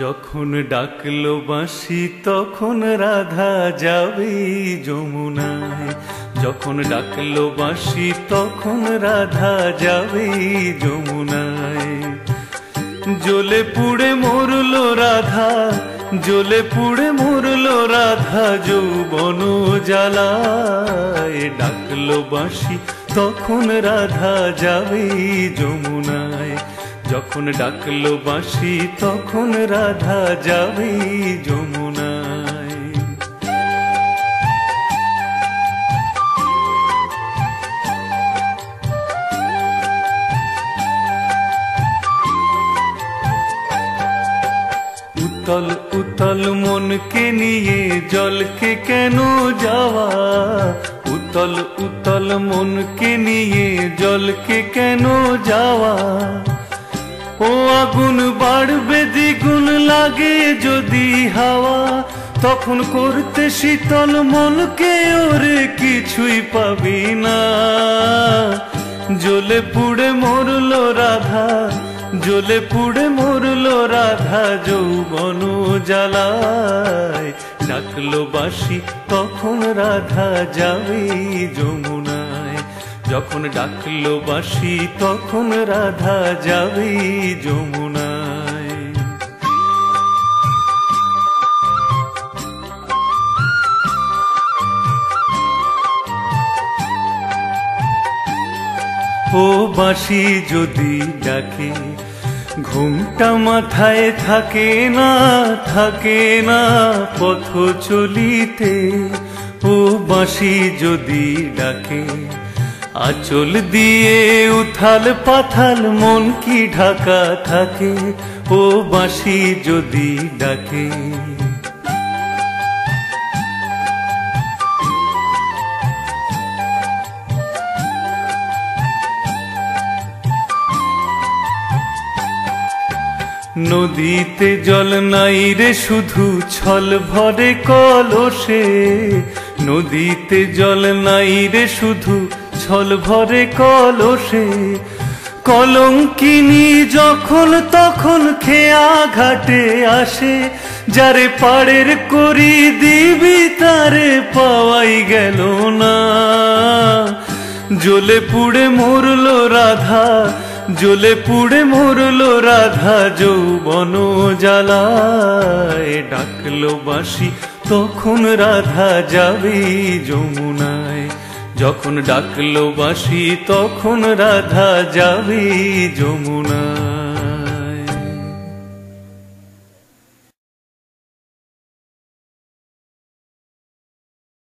যখন ডাকলো বাঁশি তখন রাধা যাবে যমুনায়। যখন ডাকলো বাঁশি তখন রাধা যাবে যমুনায়। জ্বলে পুড়ে মরলো রাধা, জ্বলে পুড়ে মরলো রাধা যৌবন জ্বালায়। ডাকলো বাঁশি তখন রাধা যাবে যমুনায়। যখন ডাকলো বাঁশি তখন রাধা যাবে যমুনায়। উতল উতল মনকে নিয়ে জলকে কেন যাওয়া, উতল উতল মনকে নিয়ে জলকে কেন যাওয়া। ও আগুন বাড়বে দ্বিগুণ লাগে যদি হাওয়া, তখন করতে শীতল মনকে ওরে কিছুই পাবি না। জ্বলে পুড়ে মরলো রাধা, জ্বলে পুড়ে মরলো রাধা যৌবন জ্বালায়। ডাকলো বাঁশি তখন রাধা যাবে যমুনায়। যখন ডাকলো বাঁশি তখন রাধা যাবে যমুনায়। ও বাঁশি যদি ডাকে ঘুমটা মাথায় থাকে না, থাকে না পথ চলিতে। ও বাঁশি যদি ডাকে আঁচল দিয়ে উথাল পাথাল মন কি ঢাকা থাকে। ও বাঁশি যদি ডাকে নদীতে জল নাই রে শুধু ছল ভরে কলসে। নদীতে জল নাই রে শুধু ছল ভরে কলসে। কলঙ্কিনী যখন তখন খেয়া ঘাটে আসে। যারে পাড়ের করি দিবি তারে পাওয়াই গেল না। জ্বলে পুড়ে মরলো রাধা, জ্বলে পুড়ে মরলো রাধা যৌবন জ্বালায়। ডাকলো বাঁশি তখন রাধা যাবে যমুনায়। যখন ডাকলো বাঁশি তখন রাধা যাবে যমুনায়।